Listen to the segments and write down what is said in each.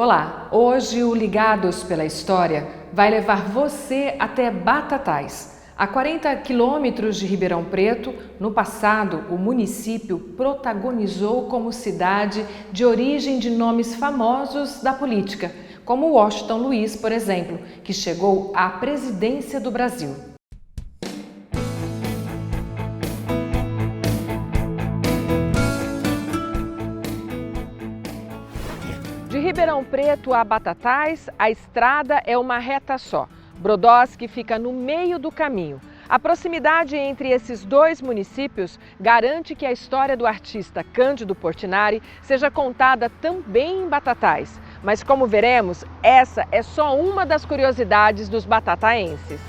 Olá, hoje o Ligados pela História vai levar você até Batatais. A 40 quilômetros de Ribeirão Preto, no passado, o município protagonizou como cidade de origem de nomes famosos da política, como Washington Luiz, por exemplo, que chegou à presidência do Brasil. De Ribeirão Preto a Batatais, a estrada é uma reta só. Brodowski fica no meio do caminho. A proximidade entre esses dois municípios garante que a história do artista Cândido Portinari seja contada também em Batatais. Mas como veremos, essa é só uma das curiosidades dos batataenses.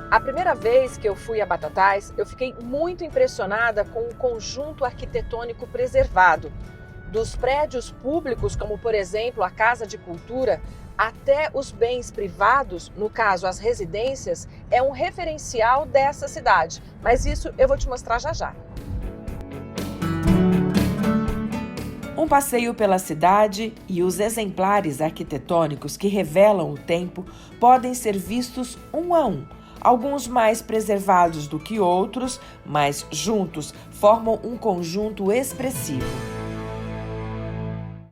A primeira vez que eu fui a Batatais, eu fiquei muito impressionada com o conjunto arquitetônico preservado. Dos prédios públicos, como por exemplo a Casa de Cultura, até os bens privados, no caso as residências, é um referencial dessa cidade. Mas isso eu vou te mostrar já já. Um passeio pela cidade e os exemplares arquitetônicos que revelam o tempo podem ser vistos um a um. Alguns mais preservados do que outros, mas juntos formam um conjunto expressivo.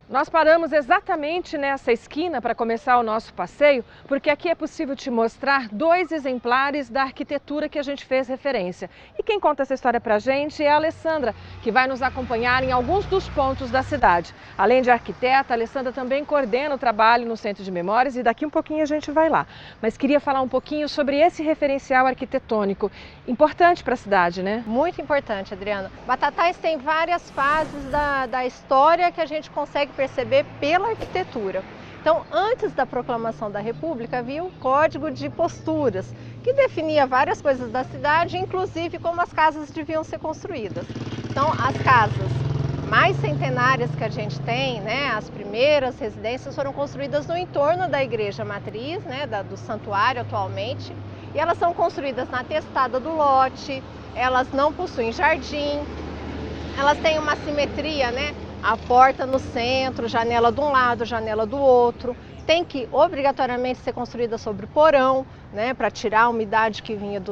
Nós paramos exatamente nessa esquina para começar o nosso passeio, porque aqui é possível te mostrar dois exemplares da arquitetura que a gente fez referência. E quem conta essa história para a gente é a Alessandra, que vai nos acompanhar em alguns dos pontos da cidade. Além de arquiteta, a Alessandra também coordena o trabalho no Centro de Memórias e daqui um pouquinho a gente vai lá. Mas queria falar um pouquinho sobre esse referencial arquitetônico, importante para a cidade, né? Muito importante, Adriana. Batatais tem várias fases da história que a gente consegue perceber pela arquitetura. Então, antes da proclamação da República, havia um código de posturas que definia várias coisas da cidade, inclusive como as casas deviam ser construídas. Então, as casas mais centenárias que a gente tem, né, as primeiras residências foram construídas no entorno da igreja matriz, né, do santuário atualmente, e elas são construídas na testada do lote, elas não possuem jardim, elas têm uma simetria, né? A porta no centro, janela de um lado, janela do outro. Tem que obrigatoriamente ser construída sobre porão, né, para tirar a umidade que vinha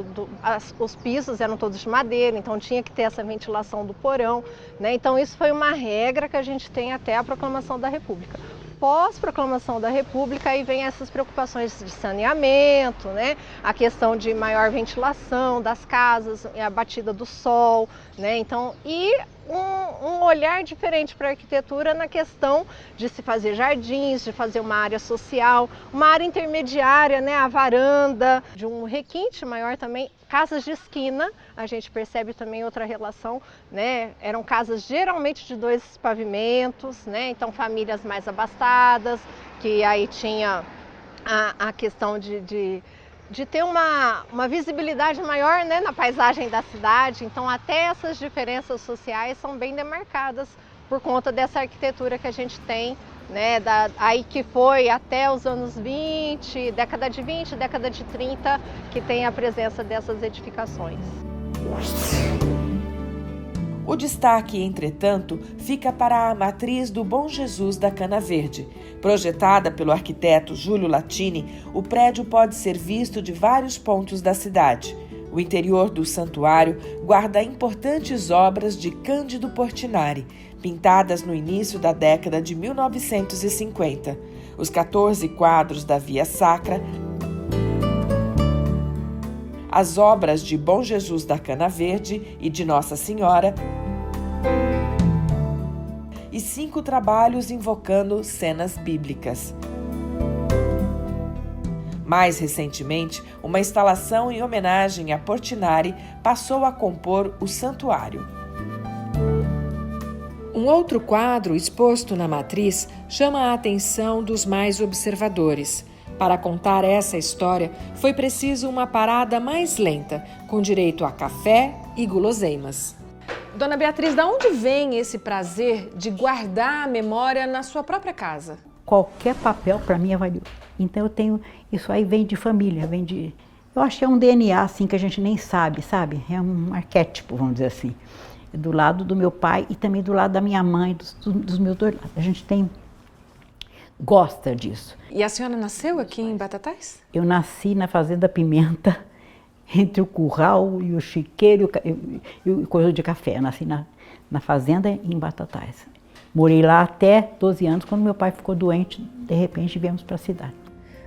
os pisos eram todos de madeira, então tinha que ter essa ventilação do porão, né? Então isso foi uma regra que a gente tem até a proclamação da República. Pós-proclamação da República, aí vem essas preocupações de saneamento, né? A questão de maior ventilação das casas, a batida do sol, né? Então, um olhar diferente para a arquitetura na questão de se fazer jardins, de fazer uma área social, uma área intermediária, né? A varanda, de um requinte maior também. Casas de esquina, a gente percebe também outra relação, né? Eram casas geralmente de 2 pavimentos, né? Então famílias mais abastadas, que aí tinha a questão de ter uma visibilidade maior, né, na paisagem da cidade. Então até essas diferenças sociais são bem demarcadas por conta dessa arquitetura que a gente tem, né, aí que foi até os anos 20, década de 20, década de 30, que tem a presença dessas edificações. O destaque, entretanto, fica para a matriz do Bom Jesus da Cana Verde. Projetada pelo arquiteto Júlio Latini, o prédio pode ser visto de vários pontos da cidade. O interior do santuário guarda importantes obras de Cândido Portinari, pintadas no início da década de 1950. Os 14 quadros da Via Sacra, as obras de Bom Jesus da Cana Verde e de Nossa Senhora, e 5 trabalhos invocando cenas bíblicas. Mais recentemente, uma instalação em homenagem a Portinari passou a compor o santuário. Um outro quadro exposto na matriz chama a atenção dos mais observadores. Para contar essa história, foi preciso uma parada mais lenta, com direito a café e guloseimas. Dona Beatriz, de onde vem esse prazer de guardar a memória na sua própria casa? Qualquer papel para mim é valioso. Então eu tenho, isso aí vem de família, vem de... Eu acho que é um DNA assim que a gente nem sabe? É um arquétipo, vamos dizer assim. Do lado do meu pai e também do lado da minha mãe, dos meus dois lados. A gente gosta disso. E a senhora nasceu aqui em Batatais? Eu nasci na Fazenda Pimenta, entre o curral e o chiqueiro e o coisa de café. Eu nasci na fazenda em Batatais. Morei lá até 12 anos, quando meu pai ficou doente, de repente viemos para a cidade.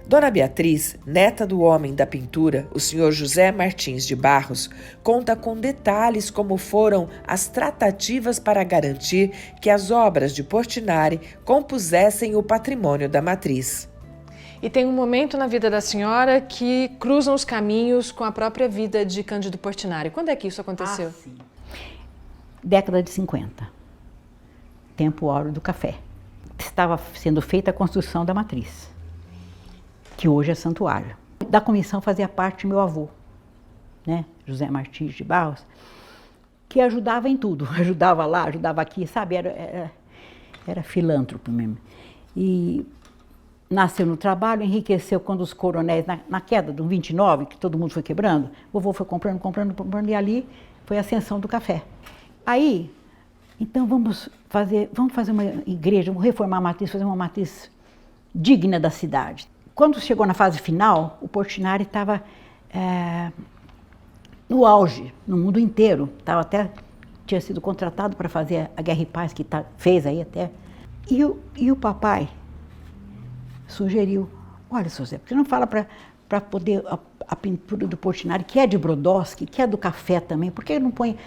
Dona Beatriz, neta do homem da pintura, o senhor José Martins de Barros, conta com detalhes como foram as tratativas para garantir que as obras de Portinari compusessem o patrimônio da matriz. E tem um momento na vida da senhora que cruzam os caminhos com a própria vida de Cândido Portinari. Quando é que isso aconteceu? Sim. Década de 50. Tempo áureo do café. Estava sendo feita a construção da matriz, que hoje é santuário. Da comissão fazia parte meu avô, né, José Martins de Barros, que ajudava em tudo. Ajudava lá, ajudava aqui, sabe? Era filântropo mesmo. E nasceu no trabalho, enriqueceu quando os coronéis, na queda do 29, que todo mundo foi quebrando, o vovô foi comprando, e ali foi a ascensão do café. Aí, então vamos fazer uma igreja, vamos reformar a matriz, fazer uma matriz digna da cidade. Quando chegou na fase final, o Portinari estava no auge, no mundo inteiro. Tinha sido contratado para fazer a Guerra e Paz, que fez aí até. E o papai sugeriu, olha, seu Zé, por que não fala para poder a pintura do Portinari, que é de Brodowski, que é do café também, por que não põe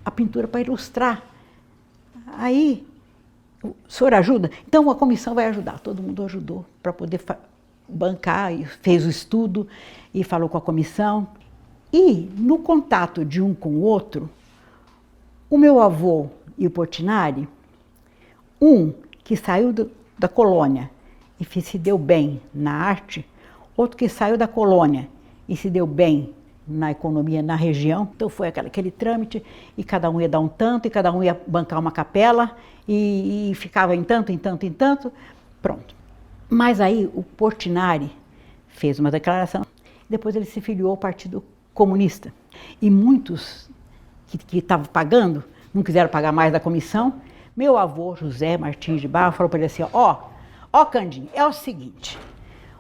a pintura para ilustrar? Aí, o senhor ajuda? Então a comissão vai ajudar, todo mundo ajudou para poder bancar, e fez o estudo e falou com a comissão. E no contato de um com o outro, o meu avô e o Portinari, um que saiu da colônia e se deu bem na arte, outro que saiu da colônia e se deu bem na economia na região. Então foi aquele trâmite e cada um ia dar um tanto e cada um ia bancar uma capela e ficava em tanto, pronto. Mas aí o Portinari fez uma declaração, depois ele se filiou ao Partido Comunista. E muitos que estavam pagando, não quiseram pagar mais da comissão. Meu avô, José Martins de Barros, falou para ele assim, ó Candinho, é o seguinte,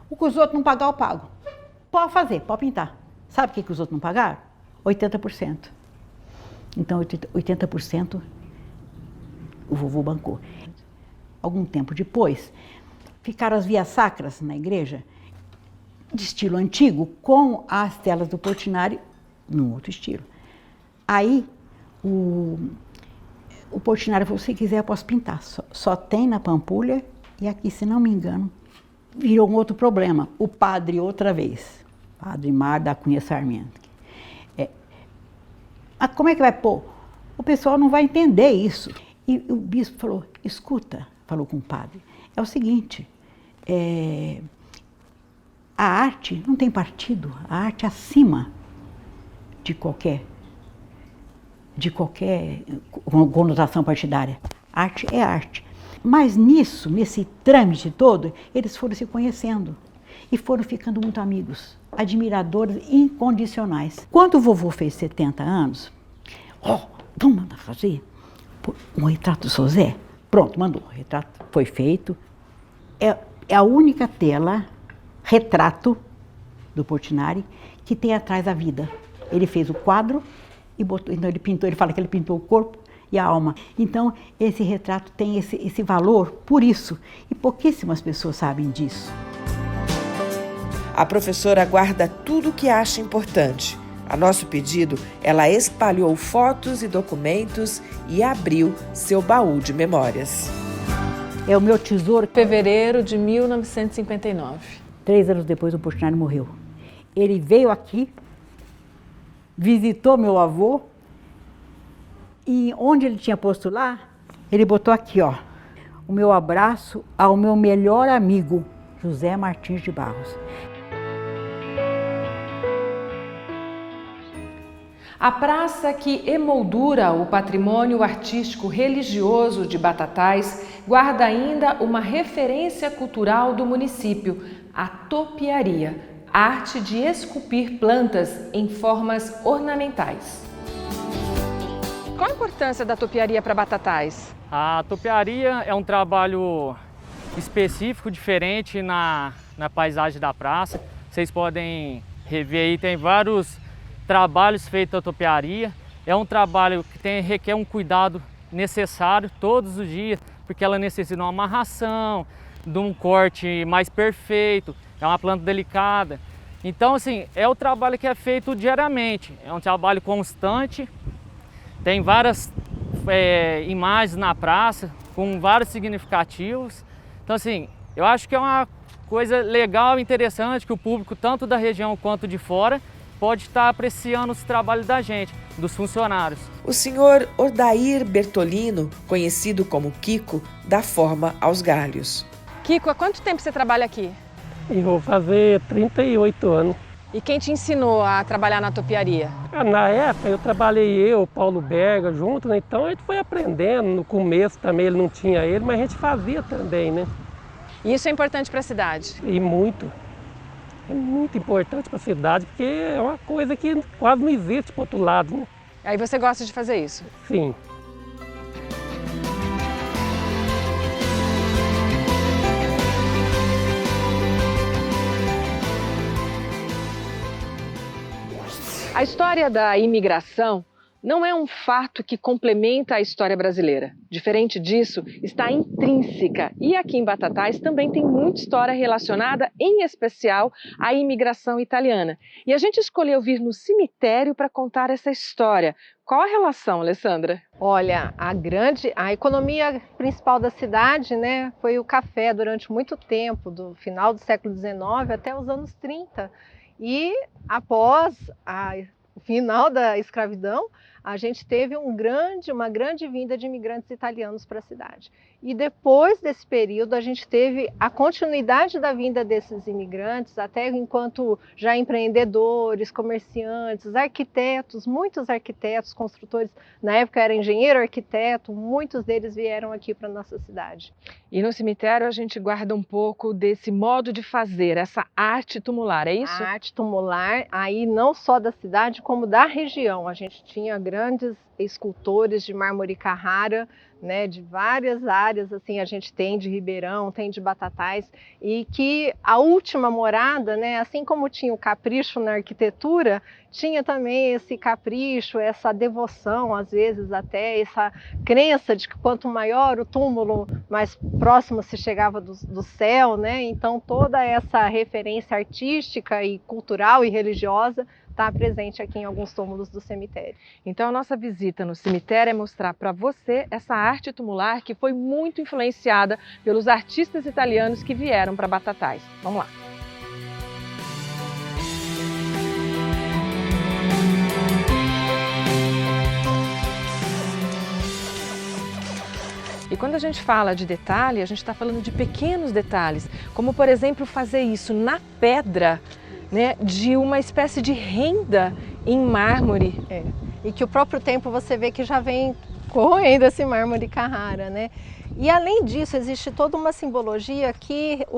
o que os outros não pagar, eu pago. Pode fazer, pode pintar. Sabe o que os outros não pagaram? 80%. Então 80% o vovô bancou. Algum tempo depois, ficaram as vias sacras na igreja, de estilo antigo, com as telas do Portinari, num outro estilo. Aí, o Portinari falou, se quiser eu posso pintar, só tem na Pampulha e aqui, se não me engano, virou um outro problema. O padre, outra vez, Padre Mar da Cunha Sarmento. Como é que vai pôr? O pessoal não vai entender isso. E o bispo falou, escuta, falou com o padre, é o seguinte, a arte não tem partido, a arte é acima de qualquer conotação partidária. Arte é arte. Mas nesse trâmite todo, eles foram se conhecendo e foram ficando muito amigos, admiradores incondicionais. Quando o vovô fez 70 anos, vamos mandar fazer um retrato do seu Zé? Pronto, mandou. O retrato foi feito. É a única tela, retrato do Portinari, que tem atrás a vida. Ele fez o quadro e botou, então ele fala que ele pintou o corpo e a alma. Então, esse retrato tem esse valor por isso, e pouquíssimas pessoas sabem disso. A professora guarda tudo o que acha importante. A nosso pedido, ela espalhou fotos e documentos e abriu seu baú de memórias. É o meu tesouro. Fevereiro de 1959. 3 anos depois, o Portinari morreu. Ele veio aqui, visitou meu avô, e onde ele tinha posto lá, ele botou aqui, o meu abraço ao meu melhor amigo, José Martins de Barros. A praça que emoldura o patrimônio artístico religioso de Batatais guarda ainda uma referência cultural do município, a topiaria, arte de esculpir plantas em formas ornamentais. Qual a importância da topiaria para Batatais? A topiaria é um trabalho específico, diferente na paisagem da praça. Vocês podem rever aí, tem vários trabalhos feitos na topiaria. É um trabalho que requer um cuidado necessário todos os dias, porque ela necessita de uma amarração, de um corte mais perfeito, é uma planta delicada. Então, assim, é o trabalho que é feito diariamente, é um trabalho constante. Tem várias imagens na praça, com vários significativos. Então, assim, eu acho que é uma coisa legal e interessante que o público, tanto da região quanto de fora, pode estar apreciando os trabalhos da gente, dos funcionários. O senhor Odair Bertolino, conhecido como Kiko, dá forma aos galhos. Kiko, há quanto tempo você trabalha aqui? E vou fazer 38 anos. E quem te ensinou a trabalhar na topiaria? Na época eu trabalhei o Paulo Berga junto, né? Então a gente foi aprendendo. No começo também ele não tinha ele, mas a gente fazia também, né? E isso é importante para a cidade? E muito. É muito importante para a cidade, porque é uma coisa que quase não existe para o outro lado, né? Aí você gosta de fazer isso? Sim. A história da imigração não é um fato que complementa a história brasileira. Diferente disso, está intrínseca. E aqui em Batatais também tem muita história relacionada, em especial, à imigração italiana. E a gente escolheu vir no cemitério para contar essa história. Qual a relação, Alessandra? Olha, a economia principal da cidade, né, foi o café durante muito tempo, do final do século XIX até os anos 30. E após o final da escravidão, a gente teve uma grande vinda de imigrantes italianos para a cidade. E depois desse período, a gente teve a continuidade da vinda desses imigrantes, até enquanto já empreendedores, comerciantes, arquitetos, muitos arquitetos, construtores, na época era engenheiro, arquiteto, muitos deles vieram aqui para a nossa cidade. E no cemitério a gente guarda um pouco desse modo de fazer, essa arte tumular, é isso? A arte tumular, aí não só da cidade, como da região. A gente tinha grandes escultores de mármore Carrara, né, de várias áreas, assim, a gente tem de Ribeirão, tem de Batatais, e que a última morada, né, assim como tinha o capricho na arquitetura, tinha também esse capricho, essa devoção, às vezes até essa crença de que quanto maior o túmulo, mais próximo se chegava do céu, né? Então toda essa referência artística e cultural e religiosa está presente aqui em alguns túmulos do cemitério. Então a nossa visita no cemitério é mostrar para você essa arte tumular que foi muito influenciada pelos artistas italianos que vieram para Batatais. Vamos lá! E quando a gente fala de detalhe, a gente está falando de pequenos detalhes, como por exemplo fazer isso na pedra, né, de uma espécie de renda em mármore. E que o próprio tempo você vê que já vem corroendo esse mármore Carrara, né? E além disso, existe toda uma simbologia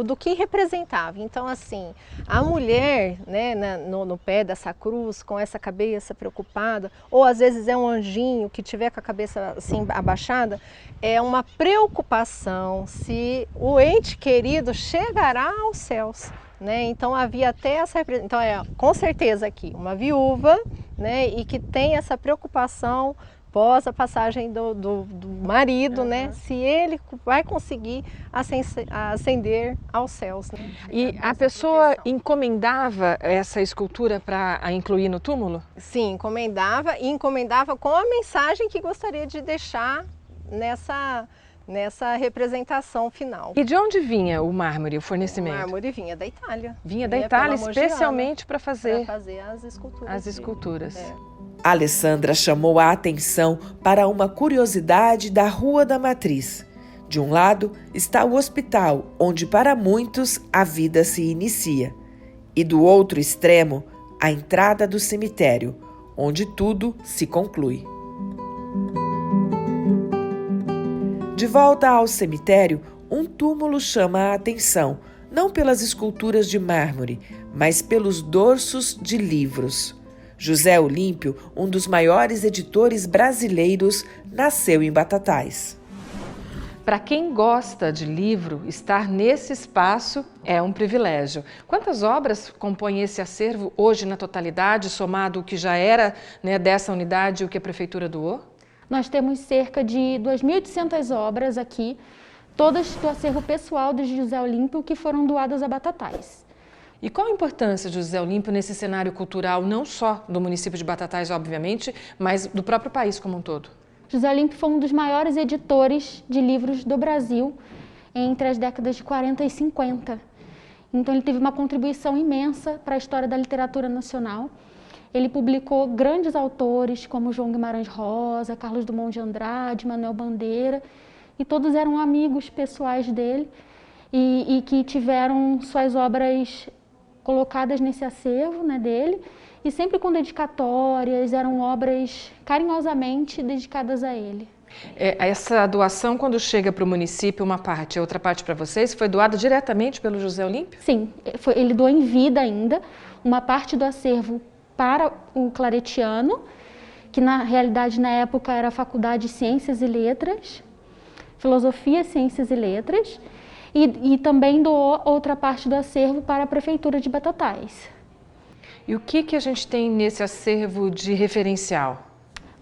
do que representava. Então, assim, a mulher, né, no pé dessa cruz, com essa cabeça preocupada, ou às vezes é um anjinho que tiver com a cabeça assim abaixada, é uma preocupação se o ente querido chegará aos céus. Né? Então havia até essa, então com certeza aqui uma viúva, né, e que tem essa preocupação pós a passagem do marido, né, se ele vai conseguir ascender aos céus. Né? E a pessoa encomendava essa escultura para incluir no túmulo? Sim, encomendava com a mensagem que gostaria de deixar nessa representação final. E de onde vinha o mármore, o fornecimento? O mármore vinha da Itália. Vinha da Itália especialmente para fazer as esculturas. As esculturas. Alessandra chamou a atenção para uma curiosidade da Rua da Matriz. De um lado está o hospital, onde para muitos a vida se inicia. E do outro extremo, a entrada do cemitério, onde tudo se conclui. De volta ao cemitério, um túmulo chama a atenção, não pelas esculturas de mármore, mas pelos dorsos de livros. José Olímpio, um dos maiores editores brasileiros, nasceu em Batatais. Para quem gosta de livro, estar nesse espaço é um privilégio. Quantas obras compõem esse acervo hoje na totalidade, somado o que já era, né, dessa unidade e o que a Prefeitura doou? Nós temos cerca de 2.800 obras aqui, todas do acervo pessoal de José Olímpio, que foram doadas a Batatais. E qual a importância de José Olímpio nesse cenário cultural, não só do município de Batatais, obviamente, mas do próprio país como um todo? José Olímpio foi um dos maiores editores de livros do Brasil entre as décadas de 40 e 50. Então ele teve uma contribuição imensa para a história da literatura nacional. Ele publicou grandes autores como João Guimarães Rosa, Carlos Drummond de Andrade, Manuel Bandeira, e todos eram amigos pessoais dele e que tiveram suas obras colocadas nesse acervo, né, dele, e sempre com dedicatórias, eram obras carinhosamente dedicadas a ele. Essa doação, quando chega para o município, uma parte, a outra parte para vocês, foi doada diretamente pelo José Olímpio? Sim, ele doou em vida ainda, uma parte do acervo para o Claretiano, que na realidade na época era a Faculdade de Ciências e Letras, Filosofia, Ciências e Letras, e também doou outra parte do acervo para a Prefeitura de Batatais. E o que a gente tem nesse acervo de referencial?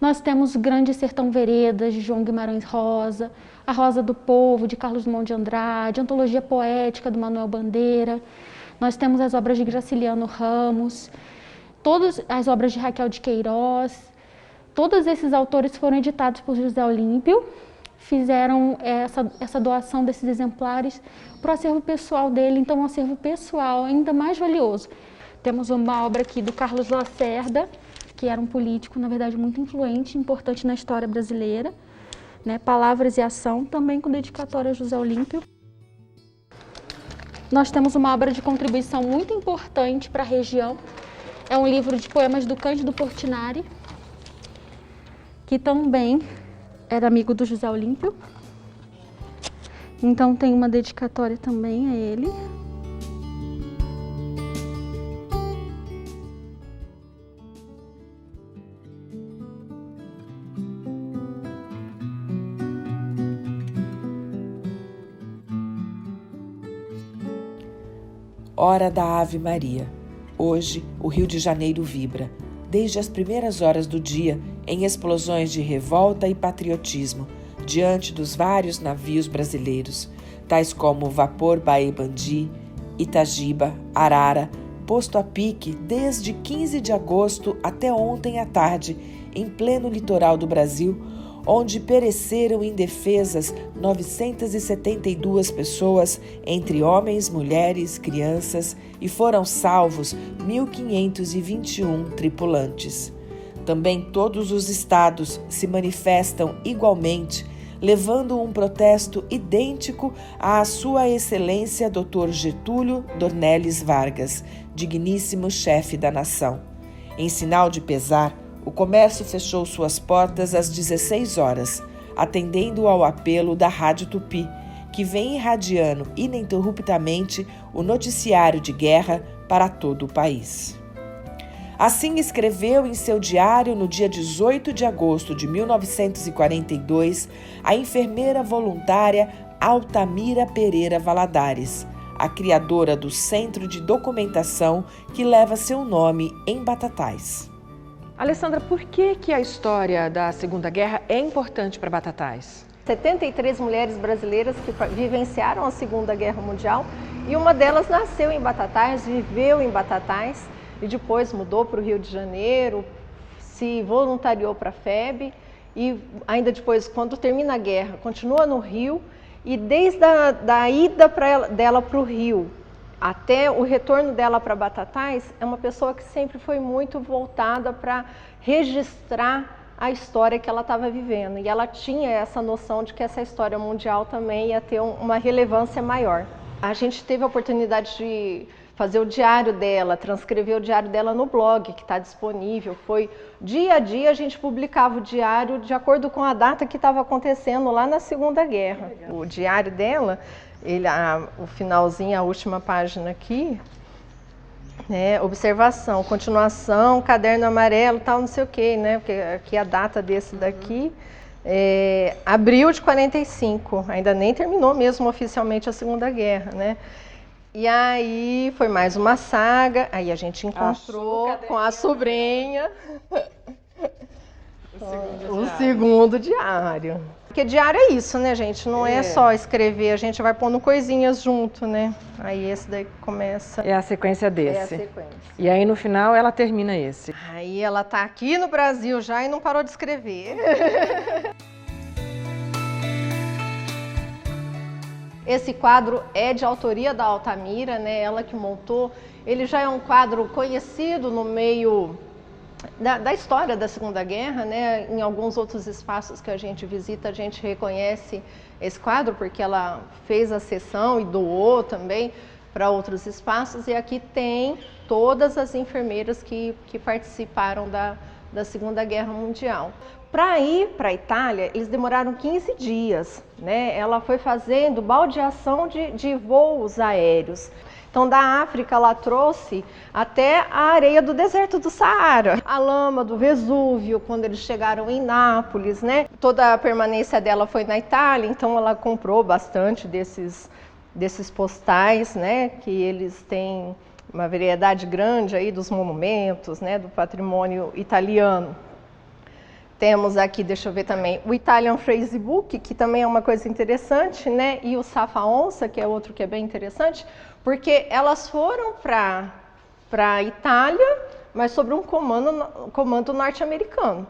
Nós temos o Grande Sertão Veredas, de João Guimarães Rosa, A Rosa do Povo, de Carlos Drummond de Andrade, Antologia Poética, do Manuel Bandeira. Nós temos as obras de Graciliano Ramos, todas as obras de Raquel de Queiroz. Todos esses autores foram editados por José Olímpio, fizeram essa doação desses exemplares para o acervo pessoal dele, então um acervo pessoal ainda mais valioso. Temos uma obra aqui do Carlos Lacerda, que era um político, na verdade, muito influente, importante na história brasileira, né? Palavras e Ação, também com dedicatória a José Olímpio. Nós temos uma obra de contribuição muito importante para a região, é um livro de poemas do Cândido Portinari, que também era amigo do José Olímpio, então tem uma dedicatória também a ele. Hora da Ave Maria. Hoje, o Rio de Janeiro vibra, desde as primeiras horas do dia, em explosões de revolta e patriotismo, diante dos vários navios brasileiros, tais como o vapor Baebandi, Itagiba, Arara, posto a pique desde 15 de agosto até ontem à tarde, em pleno litoral do Brasil, onde pereceram indefesas 972 pessoas, entre homens, mulheres, crianças, e foram salvos 1.521 tripulantes. Também todos os estados se manifestam igualmente, levando um protesto idêntico à Sua Excelência Dr. Getúlio Dornelles Vargas, digníssimo chefe da nação. Em sinal de pesar, o comércio fechou suas portas às 16 horas, atendendo ao apelo da Rádio Tupi, que vem irradiando ininterruptamente o noticiário de guerra para todo o país. Assim escreveu em seu diário no dia 18 de agosto de 1942 a enfermeira voluntária Altamira Pereira Valadares, a criadora do Centro de Documentação que leva seu nome em Batatais. Alessandra, por que a história da Segunda Guerra é importante para Batatais? 73 mulheres brasileiras que vivenciaram a Segunda Guerra Mundial e uma delas nasceu em Batatais, viveu em Batatais e depois mudou para o Rio de Janeiro, se voluntariou para a FEB e ainda depois, quando termina a guerra, continua no Rio e desde a ida dela para o Rio até o retorno dela para Batatais, é uma pessoa que sempre foi muito voltada para registrar a história que ela estava vivendo. E ela tinha essa noção de que essa história mundial também ia ter uma relevância maior. A gente teve a oportunidade de fazer o diário dela, transcrever o diário dela no blog, que está disponível. Foi dia a dia a gente publicava o diário de acordo com a data que estava acontecendo lá na Segunda Guerra. O diário dela, o finalzinho, a última página aqui, observação, continuação, caderno amarelo, tal, não sei o que, né? Porque aqui a data desse daqui, abril de 45, ainda nem terminou mesmo oficialmente a Segunda Guerra, né? E aí foi mais uma saga, aí a gente encontrou com a sobrinha o segundo diário. Porque diário é isso, né, gente? Não é só escrever, a gente vai pondo coisinhas junto, né? Aí esse daí começa... É a sequência desse. É a sequência. E aí no final ela termina esse. Aí ela tá aqui no Brasil já e não parou de escrever. Esse quadro é de autoria da Altamira, né? Ela que montou. Ele já é um quadro conhecido no meio da história da Segunda Guerra, né? Em alguns outros espaços que a gente visita, a gente reconhece esse quadro, porque ela fez a sessão e doou também para outros espaços. E aqui tem todas as enfermeiras que participaram da Segunda Guerra Mundial. Para ir para a Itália, eles demoraram 15 dias, né? Ela foi fazendo baldeação de voos aéreos. Então, da África, ela trouxe até a areia do deserto do Saara, a lama do Vesúvio, quando eles chegaram em Nápoles, né? Toda a permanência dela foi na Itália, então ela comprou bastante desses postais, né? Que eles têm uma variedade grande aí dos monumentos, né? Do patrimônio italiano. Temos aqui, deixa eu ver também, o Italian Phrasebook, que também é uma coisa interessante, né? E o Safa Onça, que é outro que é bem interessante, porque elas foram para a Itália, mas sobre um comando norte-americano.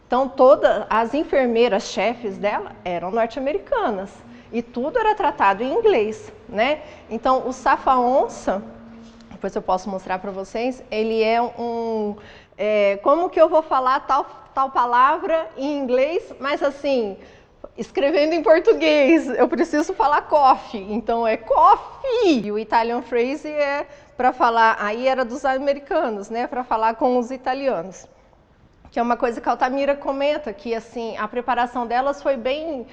Então, todas as enfermeiras chefes dela eram norte-americanas e tudo era tratado em inglês, né? Então, o Safa Onça, depois eu posso mostrar para vocês, ele é como que eu vou falar tal palavra em inglês, mas assim, escrevendo em português, eu preciso falar coffee, então é coffee. E o Italian phrase é para falar, aí era dos americanos, né, para falar com os italianos. Que é uma coisa que a Altamira comenta, que assim, a preparação delas foi bem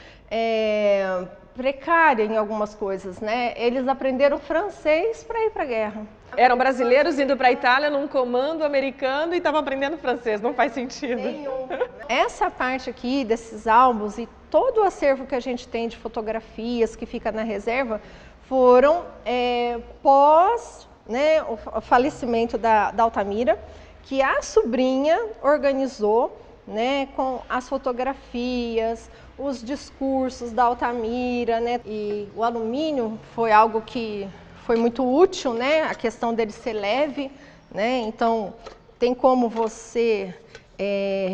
precária em algumas coisas, né? Eles aprenderam francês para ir para a guerra. Eram brasileiros indo para a Itália num comando americano e estavam aprendendo francês, não faz sentido. Nenhum. Essa parte aqui desses álbuns e todo o acervo que a gente tem de fotografias que fica na reserva foram pós, né, o falecimento da Altamira, que a sobrinha organizou, né, com as fotografias, os discursos da Altamira, né? E o alumínio foi algo que foi muito útil, né? A questão dele ser leve, né? Então, tem como você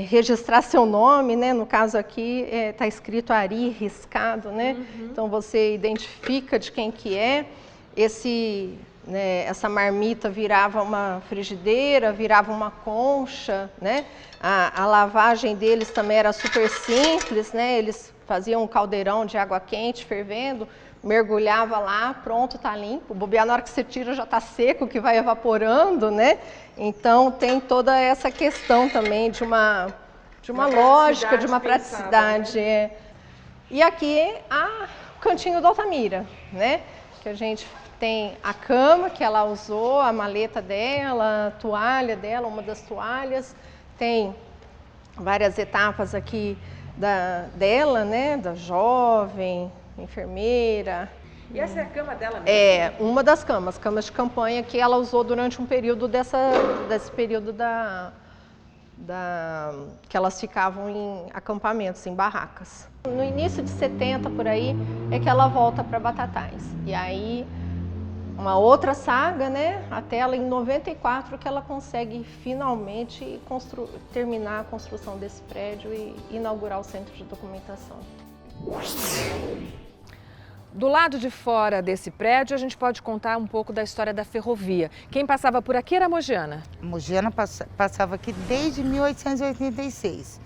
registrar seu nome, né? No caso aqui, está escrito Ari, riscado, né? Então, você identifica de quem que é. Essa marmita virava uma frigideira, virava uma concha, né? A lavagem deles também era super simples, né? Eles faziam um caldeirão de água quente fervendo, mergulhava lá, pronto, tá limpo. Bobear na hora que você tira já tá seco, que vai evaporando, né? Então tem toda essa questão também de uma lógica, de uma praticidade. Né? E aqui o cantinho da Altamira, né? Que a gente tem a cama que ela usou, a maleta dela, a toalha dela, uma das toalhas. Tem várias etapas aqui dela, né? Da jovem, enfermeira. E essa é a cama dela mesmo? É, uma das camas de campanha que ela usou durante um período desse período que elas ficavam em acampamentos, em barracas. No início de 70, por aí, é que ela volta para Batatais. E aí, uma outra saga, né? Até ela em 94 que ela consegue finalmente terminar a construção desse prédio e inaugurar o centro de documentação. Do lado de fora desse prédio, a gente pode contar um pouco da história da ferrovia. Quem passava por aqui era a Mogiana. Mogiana passava aqui desde 1886.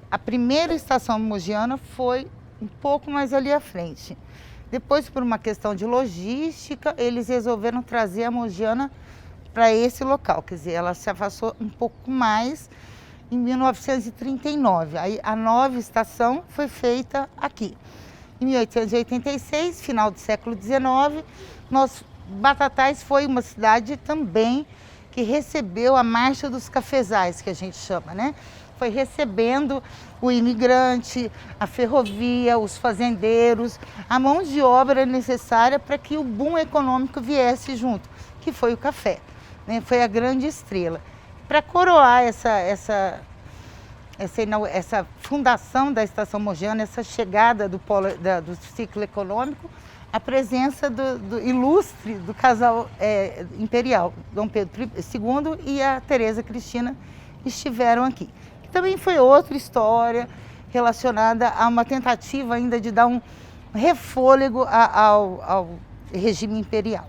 A primeira estação mogiana foi um pouco mais ali à frente. Depois, por uma questão de logística, eles resolveram trazer a Mogiana para esse local, quer dizer, ela se afastou um pouco mais em 1939. Aí a nova estação foi feita aqui. Em 1886, final do século XIX, Batatais foi uma cidade também que recebeu a marcha dos cafezais, que a gente chama, né? Foi recebendo o imigrante, a ferrovia, os fazendeiros, a mão de obra necessária para que o boom econômico viesse junto, que foi o café, né? Foi a grande estrela. Para coroar essa fundação da Estação Mogiana, essa chegada do ciclo econômico, a presença do ilustre do casal imperial, Dom Pedro II e a Teresa Cristina, estiveram aqui. Também foi outra história relacionada a uma tentativa ainda de dar um refôlego ao regime imperial.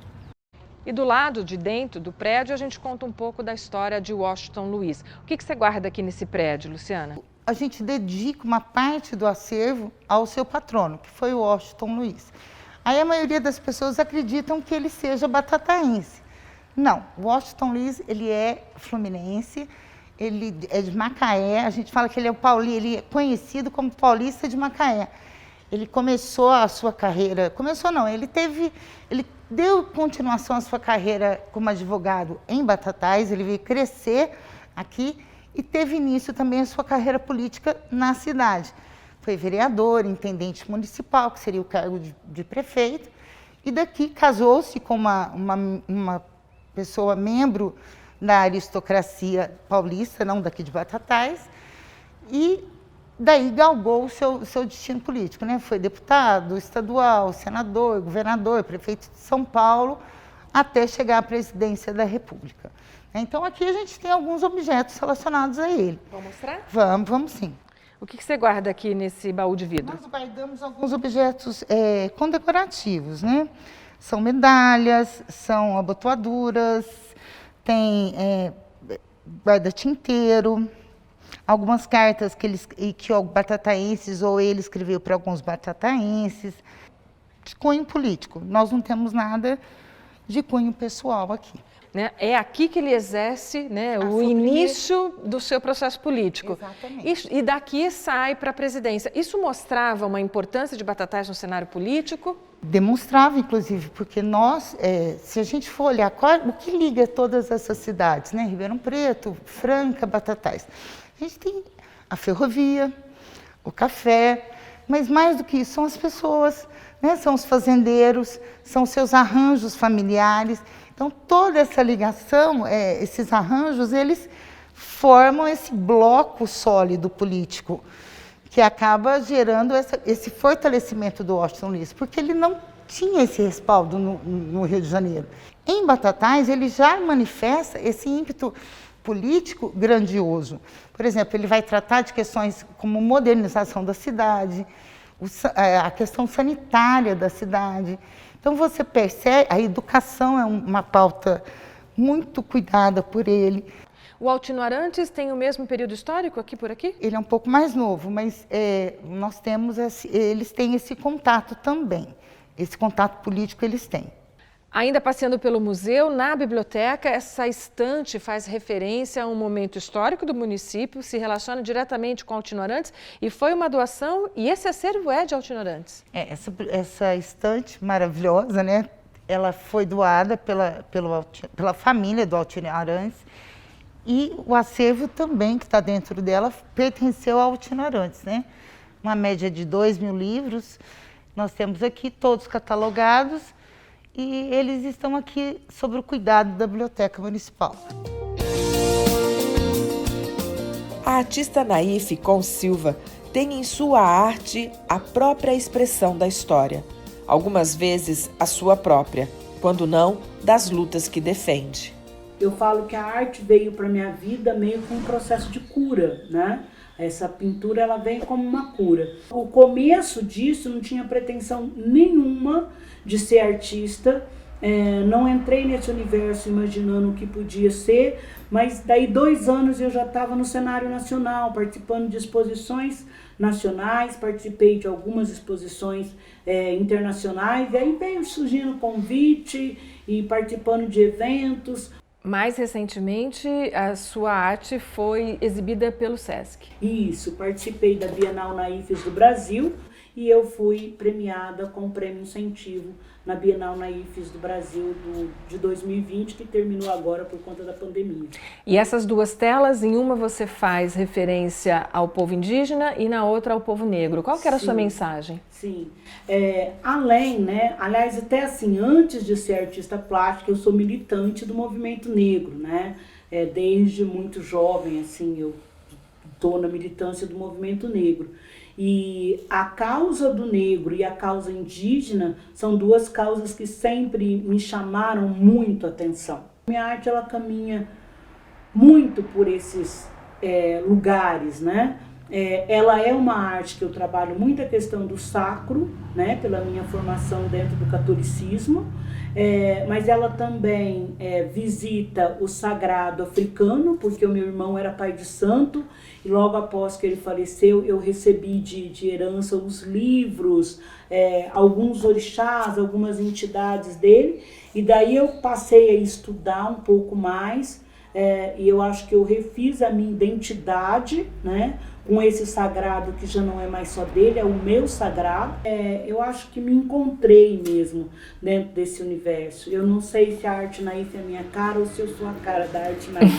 E do lado de dentro do prédio, a gente conta um pouco da história de Washington Luiz. O que você guarda aqui nesse prédio, Luciana? A gente dedica uma parte do acervo ao seu patrono, que foi o Washington Luiz. Aí a maioria das pessoas acreditam que ele seja batataense. Não, o Washington Luiz, ele é fluminense, ele é de Macaé, a gente fala que ele é conhecido como paulista de Macaé. Ele começou a sua carreira, ele deu continuação à sua carreira como advogado em Batatais, ele veio crescer aqui e teve início também a sua carreira política na cidade. Foi vereador, intendente municipal, que seria o cargo de prefeito, e daqui casou-se com uma pessoa membro da aristocracia paulista, não daqui de Batatais, e daí galgou o seu destino político, né? Foi deputado estadual, senador, governador, prefeito de São Paulo, até chegar à presidência da República. Então aqui a gente tem alguns objetos relacionados a ele. Vamos mostrar? Vamos sim. O que você guarda aqui nesse baú de vidro? Nós guardamos alguns objetos condecorativos, né? São medalhas, são abotoaduras, tem guarda-tinteiro, algumas cartas que batataenses ou ele escreveu para alguns batataenses, de cunho político. Nós não temos nada de cunho pessoal aqui. Né? É aqui que ele exerce, né, o início do seu processo político. Exatamente. E daqui sai para a presidência. Isso mostrava uma importância de Batatais no cenário político? Demonstrava, inclusive, porque nós, se a gente for olhar o que liga todas essas cidades, né, Ribeirão Preto, Franca, Batatais, a gente tem a ferrovia, o café, mas mais do que isso são as pessoas, né, são os fazendeiros, são seus arranjos familiares. Então, toda essa ligação, esses arranjos, eles formam esse bloco sólido político, que acaba gerando esse fortalecimento do Washington Luiz, porque ele não tinha esse respaldo no Rio de Janeiro. Em Batatais, ele já manifesta esse ímpeto político grandioso. Por exemplo, ele vai tratar de questões como modernização da cidade, a questão sanitária da cidade. Então, você percebe, a educação é uma pauta muito cuidada por ele. O Altino Arantes tem o mesmo período histórico aqui por aqui? Ele é um pouco mais novo, mas eles têm esse contato também. Esse contato político eles têm. Ainda passeando pelo museu, na biblioteca, essa estante faz referência a um momento histórico do município, se relaciona diretamente com Altino Arantes e foi uma doação, e esse acervo é de Altino Arantes. Essa estante maravilhosa, né? Ela foi doada pela família do Altino Arantes e o acervo também que está dentro dela pertenceu ao Altino Arantes, né? Uma média de 2.000 livros, nós temos aqui todos catalogados, e eles estão aqui sob o cuidado da Biblioteca Municipal. A artista Naif Com Silva tem em sua arte a própria expressão da história. Algumas vezes a sua própria, quando não, das lutas que defende. Eu falo que a arte veio para minha vida meio com um processo de cura, né? Essa pintura ela vem como uma cura. O começo disso não tinha pretensão nenhuma de ser artista, Não entrei nesse universo imaginando o que podia ser, mas daí 2 anos eu já estava no cenário nacional, participando de exposições nacionais, participei de algumas exposições internacionais, e aí veio surgindo o convite e participando de eventos. Mais recentemente, a sua arte foi exibida pelo Sesc. Isso, participei da Bienal Naifes do Brasil e eu fui premiada com o Prêmio Incentivo na Bienal Naifes do Brasil de 2020, que terminou agora por conta da pandemia. E essas 2 telas, em uma você faz referência ao povo indígena e na outra ao povo negro. Qual que era a sua mensagem? Sim, além, né, aliás, até assim, antes de ser artista plástica, eu sou militante do movimento negro, né, desde muito jovem, assim, eu estou na militância do movimento negro. E a causa do negro e a causa indígena são 2 causas que sempre me chamaram muito a atenção. Minha arte, ela caminha muito por esses lugares, né? Ela é uma arte que eu trabalho muito a questão do sacro, né? Pela minha formação dentro do catolicismo, mas ela também visita o sagrado africano, porque o meu irmão era pai de santo, e logo após que ele faleceu, eu recebi de herança os livros, alguns orixás, algumas entidades dele, e daí eu passei a estudar um pouco mais, e eu acho que eu refiz a minha identidade, né, com esse sagrado que já não é mais só dele, é o meu sagrado. Eu acho que me encontrei mesmo dentro desse universo. Eu não sei se a arte naif é a minha cara ou se eu sou a cara da arte naif.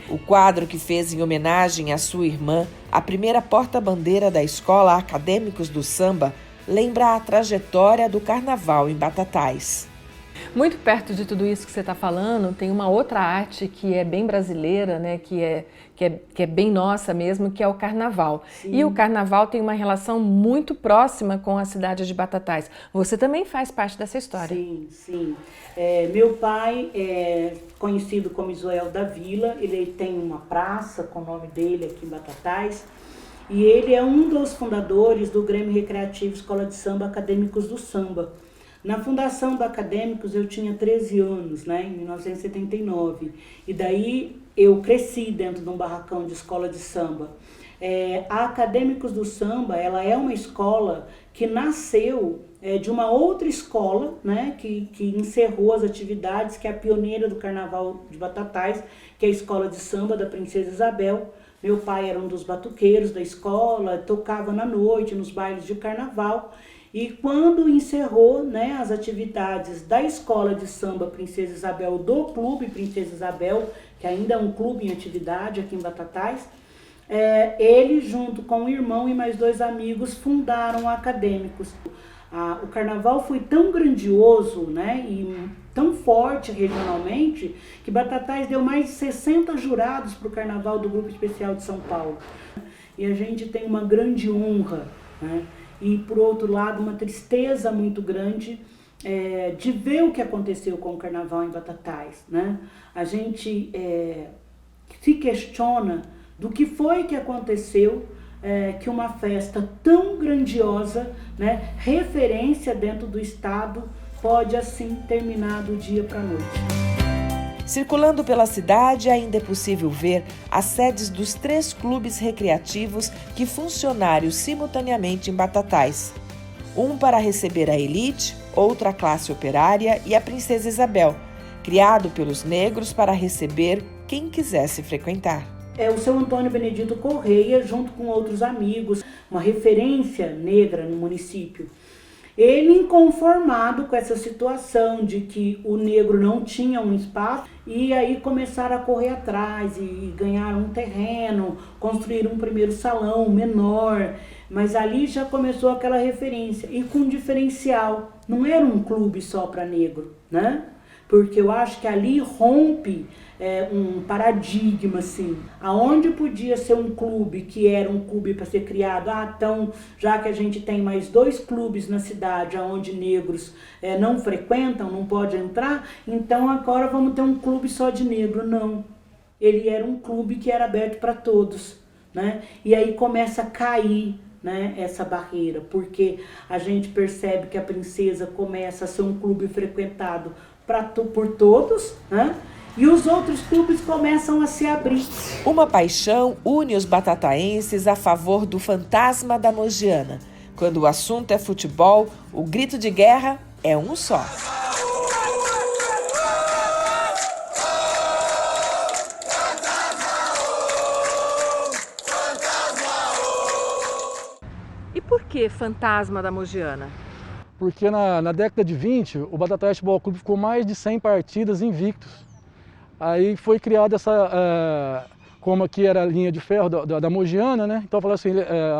O quadro que fez em homenagem à sua irmã, a primeira porta-bandeira da Escola Acadêmicos do Samba, lembra a trajetória do carnaval em Batatais. Muito perto de tudo isso que você está falando, tem uma outra arte que é bem brasileira, né, que é bem nossa mesmo, que é o carnaval. Sim. E o carnaval tem uma relação muito próxima com a cidade de Batatais. Você também faz parte dessa história. Sim, sim. Meu pai é conhecido como Isuel da Vila, ele tem uma praça com o nome dele aqui em Batatais, e ele é um dos fundadores do Grêmio Recreativo Escola de Samba Acadêmicos do Samba. Na fundação do Acadêmicos eu tinha 13 anos, né, em 1979, e daí eu cresci dentro de um barracão de escola de samba. A Acadêmicos do Samba, ela é uma escola que nasceu de uma outra escola, né, que encerrou as atividades, que é a pioneira do Carnaval de Batatais, que é a Escola de Samba da Princesa Isabel. Meu pai era um dos batuqueiros da escola, tocava na noite, nos bailes de carnaval. E quando encerrou, né, as atividades da Escola de Samba Princesa Isabel, do Clube Princesa Isabel, que ainda é um clube em atividade aqui em Batatais, ele, junto com o irmão e mais 2 amigos, fundaram a Acadêmicos. O carnaval foi tão grandioso, né, e tão forte regionalmente, que Batatais deu mais de 60 jurados para o carnaval do Grupo Especial de São Paulo. E a gente tem uma grande honra, né? E, por outro lado, uma tristeza muito grande de ver o que aconteceu com o carnaval em Batatais, né? A gente se questiona do que foi que aconteceu, que uma festa tão grandiosa, né, referência dentro do estado, pode assim terminar do dia para a noite. Circulando pela cidade, ainda é possível ver as sedes dos 3 clubes recreativos que funcionaram simultaneamente em Batatais. Um para receber a elite, outro a classe operária e a Princesa Isabel, criado pelos negros para receber quem quisesse frequentar. O seu Antônio Benedito Correia, junto com outros amigos, uma referência negra no município. Ele, inconformado com essa situação de que o negro não tinha um espaço, e aí começaram a correr atrás e ganharam um terreno, construíram um primeiro salão menor, mas ali já começou aquela referência, e com diferencial, não era um clube só para negro, né? Porque eu acho que ali rompe um paradigma, assim, aonde podia ser um clube que era um clube para ser criado, então, já que a gente tem mais 2 clubes na cidade onde negros não frequentam, não pode entrar, então agora vamos ter um clube só de negro. Não, ele era um clube que era aberto para todos, né? E aí começa a cair né, essa barreira, porque a gente percebe que a Princesa começa a ser um clube frequentado por todos, né? E os outros clubes começam a se abrir. Uma paixão une os batataenses a favor do fantasma da Mogiana. Quando o assunto é futebol, o grito de guerra é um só. E por que fantasma da Mogiana? Porque na década de 20, o Batatais Futebol Clube ficou mais de 100 partidas invictos. Aí foi criada essa, como aqui era a linha de ferro da Mogiana, né? Então falou assim,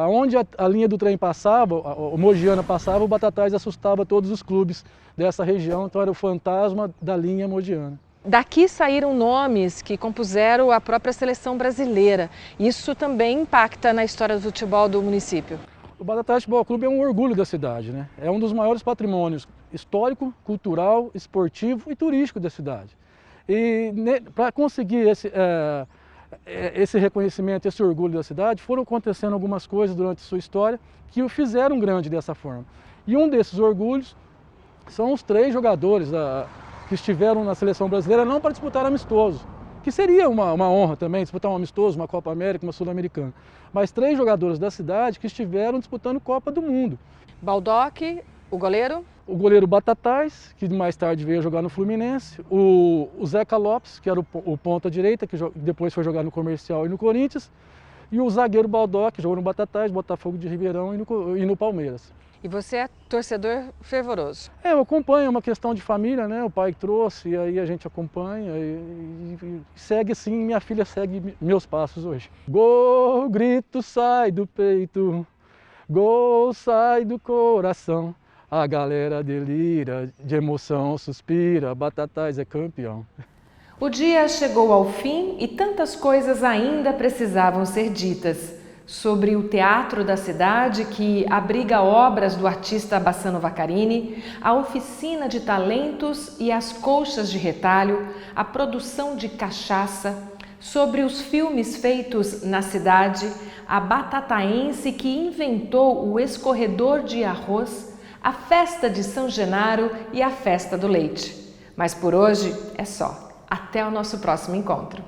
aonde a linha do trem passava, o Mogiana passava, o Batatais assustava todos os clubes dessa região, então era o fantasma da linha Mogiana. Daqui saíram nomes que compuseram a própria seleção brasileira. Isso também impacta na história do futebol do município. O Batatais Futebol Clube é um orgulho da cidade, né? É um dos maiores patrimônios histórico, cultural, esportivo e turístico da cidade. E para conseguir esse reconhecimento, esse orgulho da cidade, foram acontecendo algumas coisas durante sua história que o fizeram grande dessa forma. E um desses orgulhos são os 3 jogadores que estiveram na seleção brasileira não para disputar amistoso, que seria uma honra também, disputar um amistoso, uma Copa América, uma Sul-Americana. Mas 3 jogadores da cidade que estiveram disputando Copa do Mundo. Baldock, o goleiro? O goleiro Batatais, que mais tarde veio jogar no Fluminense. O Zeca Lopes, que era o ponta-direita, que depois foi jogar no Comercial e no Corinthians. E o zagueiro Baldock, que jogou no Batatais, Botafogo de Ribeirão e no Palmeiras. E você é torcedor fervoroso? Eu acompanho, é uma questão de família, né? O pai trouxe, e aí a gente acompanha e segue assim, minha filha segue meus passos hoje. Gol, grito sai do peito, gol sai do coração, a galera delira, de emoção suspira, Batatais é campeão. O dia chegou ao fim e tantas coisas ainda precisavam ser ditas. Sobre o teatro da cidade, que abriga obras do artista Bassano Vaccarini, a oficina de talentos e as colchas de retalho, a produção de cachaça, sobre os filmes feitos na cidade, a batataense que inventou o escorredor de arroz, a festa de São Genaro e a festa do leite. Mas por hoje é só. Até o nosso próximo encontro.